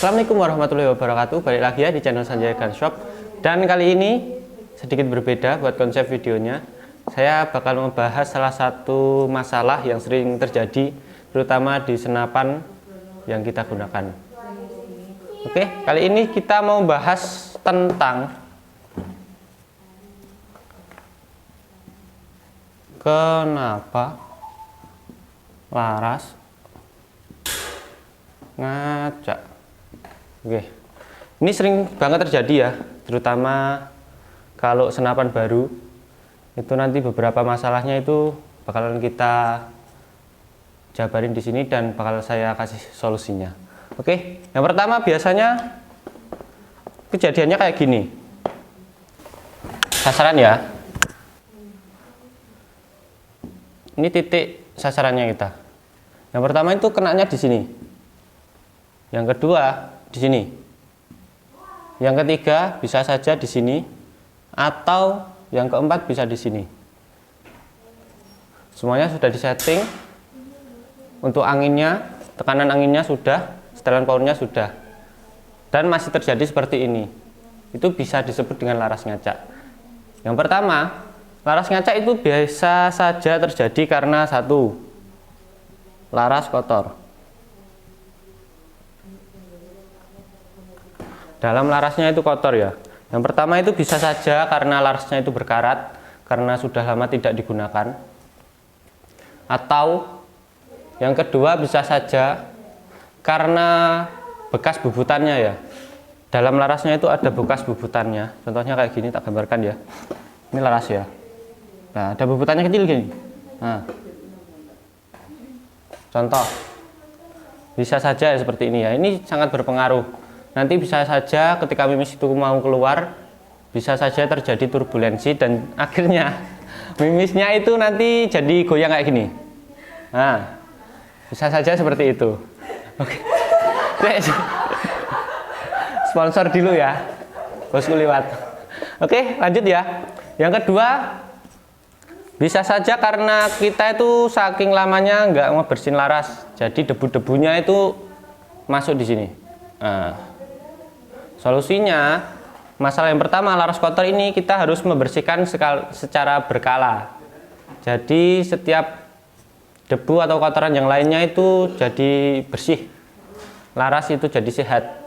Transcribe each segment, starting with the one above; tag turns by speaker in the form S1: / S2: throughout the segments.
S1: Assalamualaikum warahmatullahi wabarakatuh. Balik lagi ya di channel Sanjaya Gun Shop. Dan kali ini sedikit berbeda buat konsep videonya. Saya bakal membahas salah satu masalah yang sering terjadi, terutama di senapan yang kita gunakan. Oke, kali ini kita mau bahas tentang kenapa laras ngacak. Oke, ini sering banget terjadi ya, terutama kalau senapan baru. Itu nanti beberapa masalahnya itu bakalan kita jabarin di sini dan bakal saya kasih solusinya. Oke, yang pertama biasanya kejadiannya kayak gini. Sasaran ya. Ini titik sasarannya kita. Yang pertama itu kenanya di sini. Yang kedua di sini. Yang ketiga bisa saja di sini, atau yang keempat bisa di sini. Semuanya sudah disetting. Untuk anginnya, tekanan anginnya sudah, setelan powernya sudah, dan masih terjadi seperti ini. Itu bisa disebut dengan laras ngacak. Yang pertama, laras ngacak itu biasa saja terjadi karena satu, laras kotor. Dalam larasnya itu kotor ya. Yang pertama itu bisa saja karena larasnya itu berkarat, karena sudah lama tidak digunakan. Atau yang kedua bisa saja karena bekas bubutannya ya. Dalam larasnya itu ada bekas bubutannya. Contohnya kayak gini, tak gambarkan ya. Ini laras ya. Nah, ada bubutannya kecil gini. Nah, contoh. Bisa saja seperti ini ya. Ini sangat berpengaruh. Nanti bisa saja ketika mimis itu mau keluar, bisa saja terjadi turbulensi dan akhirnya mimisnya itu nanti jadi goyang kayak gini. Nah, bisa saja seperti itu. Oke. Sponsor dulu ya, bosku lewat. Oke, lanjut ya. Yang kedua, bisa saja karena kita itu saking lamanya nggak ngebersihin laras, jadi debu-debunya itu masuk di sini. Nah, solusinya, masalah yang pertama, laras kotor ini kita harus membersihkan secara berkala. Jadi setiap debu atau kotoran yang lainnya itu jadi bersih, laras itu jadi sehat.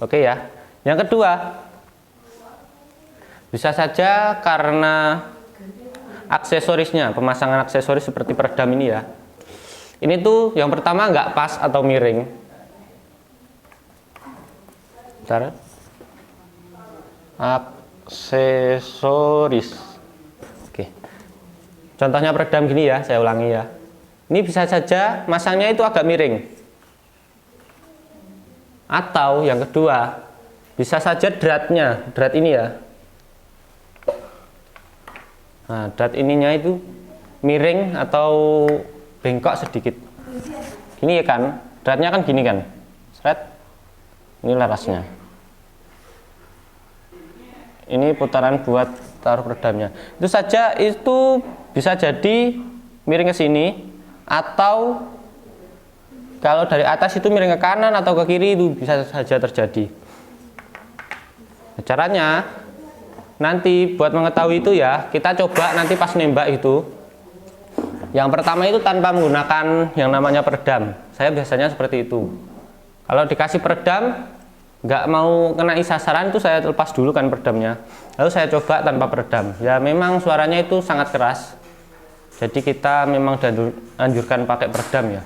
S1: Oke ya. Yang kedua, bisa saja karena aksesorisnya, pemasangan aksesoris seperti peredam ini ya. Ini tuh yang pertama nggak pas atau miring. Bentar. Aksesoris. Oke. Contohnya peredam gini ya, saya ulangi ya. Ini bisa saja masangnya itu agak miring. Atau yang kedua, bisa saja dratnya, drat ini ya. Nah, drat ininya itu miring atau bengkok sedikit. Gini ya kan, dratnya kan gini kan. Seret. Ini larasnya. Ini putaran buat taruh peredamnya. Itu saja, itu bisa jadi miring ke sini, atau kalau dari atas itu miring ke kanan atau ke kiri, itu bisa saja terjadi. Caranya nanti buat mengetahui itu ya, kita coba nanti pas nembak itu. Yang pertama itu tanpa menggunakan yang namanya peredam. Saya biasanya seperti itu. Kalau dikasih peredam, nggak mau kenai sasaran, itu saya lepas dulu kan peredamnya. Lalu saya coba tanpa peredam. Ya memang suaranya itu sangat keras. Jadi kita memang anjurkan pakai peredam ya.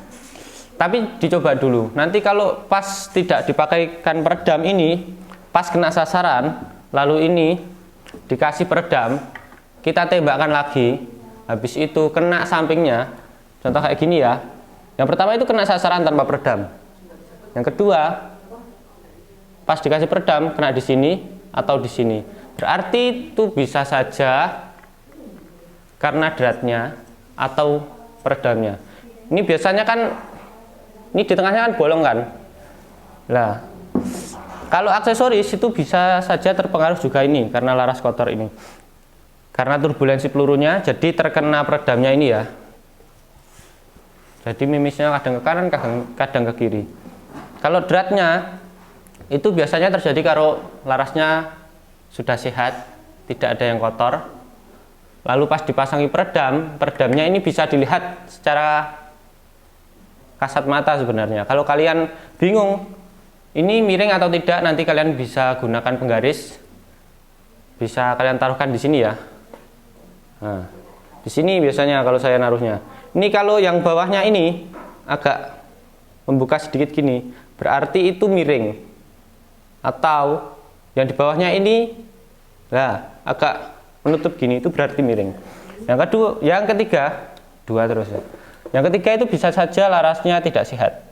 S1: Tapi dicoba dulu. Nanti kalau pas tidak dipakaikan peredam ini, pas kena sasaran, lalu ini dikasih peredam, kita tembakkan lagi. Habis itu kena sampingnya. Contoh kayak gini ya. Yang pertama itu kena sasaran tanpa peredam. Yang kedua, pas dikasih peredam kena di sini atau di sini. Berarti itu bisa saja karena dratnya atau peredamnya. Ini biasanya kan, ini di tengahnya kan bolong kan. Nah, kalau aksesoris itu bisa saja terpengaruh juga ini karena laras kotor ini. Karena turbulensi pelurunya, jadi terkena peredamnya ini ya. Jadi mimisnya kadang ke kanan, kadang ke kiri. Kalau dratnya itu biasanya terjadi kalau larasnya sudah sehat, tidak ada yang kotor. Lalu pas dipasangi peredamnya ini bisa dilihat secara kasat mata sebenarnya. Kalau kalian bingung ini miring atau tidak, nanti kalian bisa gunakan penggaris. Bisa kalian taruhkan di sini ya. Nah, di sini biasanya kalau saya naruhnya. Ini kalau yang bawahnya ini agak membuka sedikit gini, berarti itu miring. Atau yang di bawahnya ini agak menutup gini, itu berarti miring. Yang ketiga, dua terus ya. Yang ketiga itu bisa saja larasnya tidak sehat.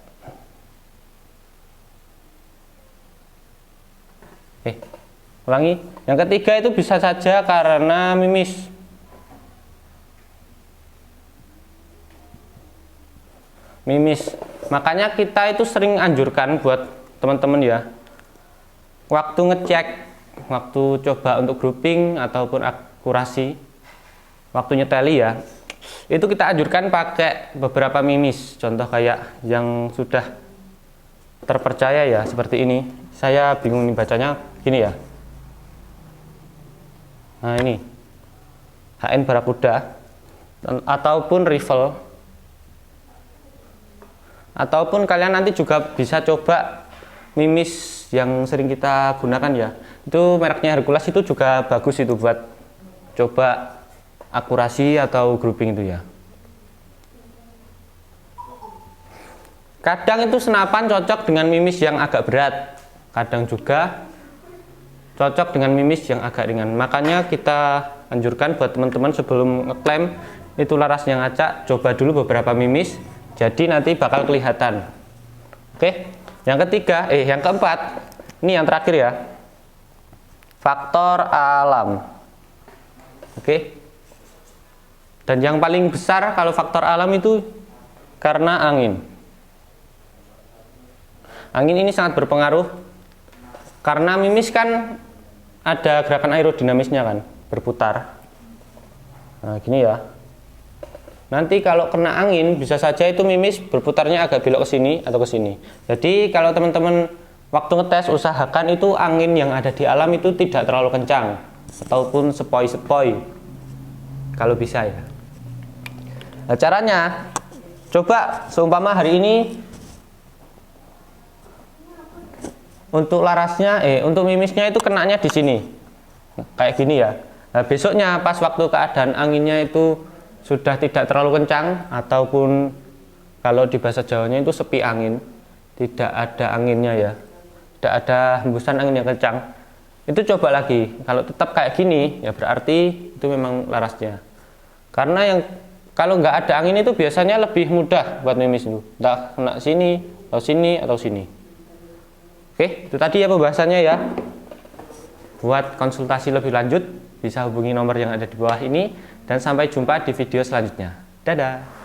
S1: Ulangi. Yang ketiga itu bisa saja karena mimis. Makanya kita itu sering anjurkan buat teman-teman ya, waktu ngecek, waktu coba untuk grouping ataupun akurasi, waktu nyeteli ya, itu kita anjurkan pakai beberapa mimis. Contoh kayak yang sudah terpercaya ya, seperti ini. Saya bingung nih bacanya, gini ya. Nah ini HN Barakuda ataupun Rival, ataupun kalian nanti juga bisa coba mimis yang sering kita gunakan ya, itu mereknya Hercules, itu juga bagus itu buat coba akurasi atau grouping itu ya. Kadang itu senapan cocok dengan mimis yang agak berat, kadang juga cocok dengan mimis yang agak ringan. Makanya kita anjurkan buat teman-teman sebelum ngeklaim itu larasnya ngacak, coba dulu beberapa mimis, jadi nanti bakal kelihatan. Oke, yang keempat, ini yang terakhir ya, faktor alam. Oke, dan yang paling besar kalau faktor alam itu karena angin. Angin ini sangat berpengaruh, karena mimis kan ada gerakan aerodinamisnya kan, berputar. Nah gini ya, nanti kalau kena angin bisa saja itu mimis berputarnya agak belok ke sini atau ke sini. Jadi kalau teman-teman waktu ngetes usahakan itu angin yang ada di alam itu tidak terlalu kencang ataupun sepoi-sepoi kalau bisa ya. Nah, caranya coba seumpama hari ini untuk larasnya untuk mimisnya itu kenanya di sini kayak gini ya. Nah, besoknya pas waktu keadaan anginnya itu sudah tidak terlalu kencang, ataupun kalau di bahasa Jawanya itu sepi angin, tidak ada anginnya ya, tidak ada hembusan angin yang kencang, itu coba lagi. Kalau tetap kayak gini ya berarti itu memang larasnya. Karena yang kalau nggak ada angin itu biasanya lebih mudah buat mimis itu, entah kena sini atau sini atau sini. Oke, itu tadi ya pembahasannya ya. Buat konsultasi lebih lanjut bisa hubungi nomor yang ada di bawah ini, dan sampai jumpa di video selanjutnya. Dadah.